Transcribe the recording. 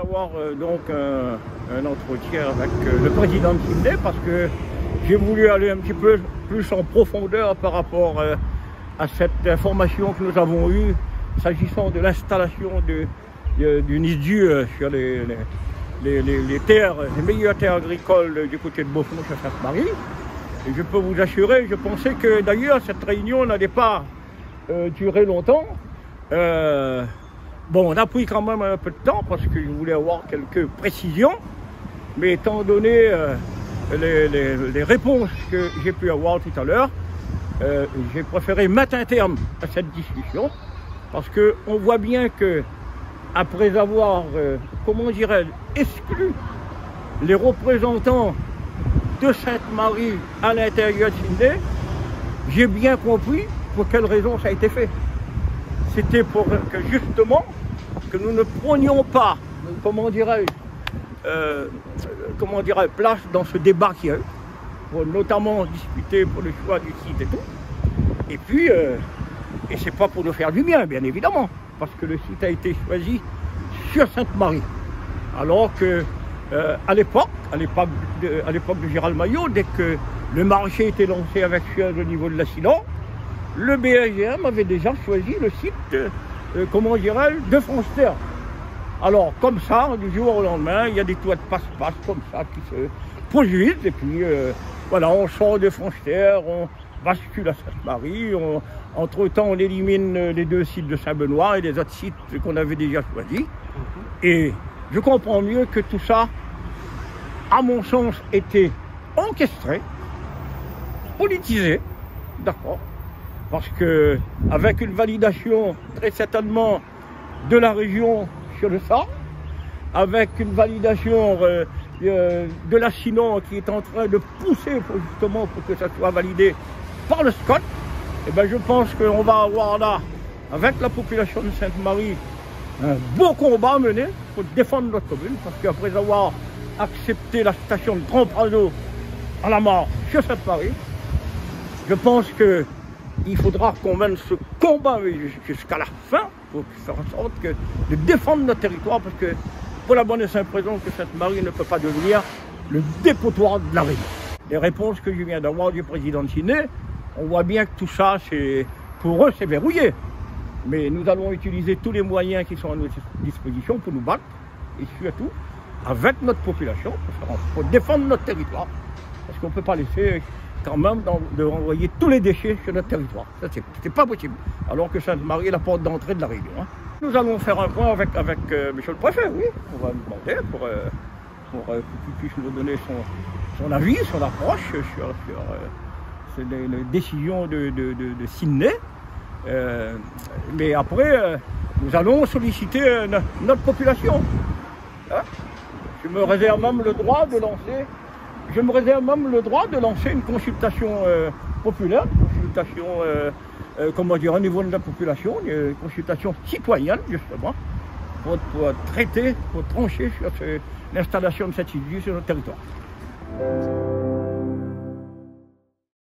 d'avoir donc un entretien avec le président de Sydney parce que j'ai voulu aller un petit peu plus en profondeur par rapport à cette information que nous avons eue s'agissant de l'installation d'une ISDU sur les terres, les meilleures terres agricoles du côté de Beaufort à Sainte-Marie. Et je peux vous assurer, je pensais que d'ailleurs cette réunion n'allait pas durer longtemps. Bon, on a pris quand même un peu de temps parce que je voulais avoir quelques précisions, mais étant donné les réponses que j'ai pu avoir tout à l'heure, j'ai préféré mettre un terme à cette discussion parce qu'on voit bien que après avoir, comment dirais-je, exclu les représentants de Sainte-Marie à l'intérieur de Sydney, j'ai bien compris pour quelle raison ça a été fait. C'était pour que justement, que nous ne prenions pas, comment dirais-je, place dans ce débat qu'il y a eu, pour notamment discuter pour le choix du site et tout. Et puis, et c'est pas pour nous faire du bien, bien évidemment, parce que le site a été choisi sur Sainte-Marie. Alors que, à l'époque de Gérald Maillot, dès que le marché était lancé avec Suez au niveau de l'Accident, le BRGM avait déjà choisi le site, comment dirais-je, de France-Terre. Alors, comme ça, du jour au lendemain, il y a des toits de passe-passe comme ça qui se produisent. Et puis, voilà, on sort de France-Terre, on bascule à Sainte-Marie. Entre-temps, on élimine les deux sites de Saint-Benoît et les autres sites qu'on avait déjà choisis. Et je comprends mieux que tout ça, à mon sens, était orchestré, politisé, d'accord. Parce que avec une validation très certainement de la région sur le SAR, avec une validation de la Sinon qui est en train de pousser justement pour que ça soit validé par le SCOT, et ben je pense qu'on va avoir là, avec la population de Sainte-Marie, un beau combat à mener pour défendre notre commune, parce qu'après avoir accepté la station de Grand Prado à la mort sur Sainte-Marie, je pense que il faudra qu'on mène ce combat jusqu'à la fin pour faire en sorte de défendre notre territoire, parce que pour la bonne et simple raison que Sainte-Marie ne peut pas devenir le dépotoir de la région. Les réponses que je viens d'avoir du président de Sydney, on voit bien que tout ça, pour eux, c'est verrouillé. Mais nous allons utiliser tous les moyens qui sont à notre disposition pour nous battre, et surtout avec notre population, pour défendre notre territoire. Parce qu'on ne peut pas laisser quand même de renvoyer tous les déchets sur notre territoire. Ça, c'est pas possible. Alors que Sainte-Marie est la porte d'entrée de la région. Hein. Nous allons faire un point avec monsieur le préfet, oui. On va lui demander pour qu'il puisse nous donner son avis, son approche sur les décisions de Sydney. Mais après, nous allons solliciter notre population. Hein. Je me réserve même le droit de lancer une consultation populaire, une consultation, comment dire, au niveau de la population, une consultation citoyenne, justement, pour traiter, pour trancher sur l'installation de cette ISDU sur notre territoire.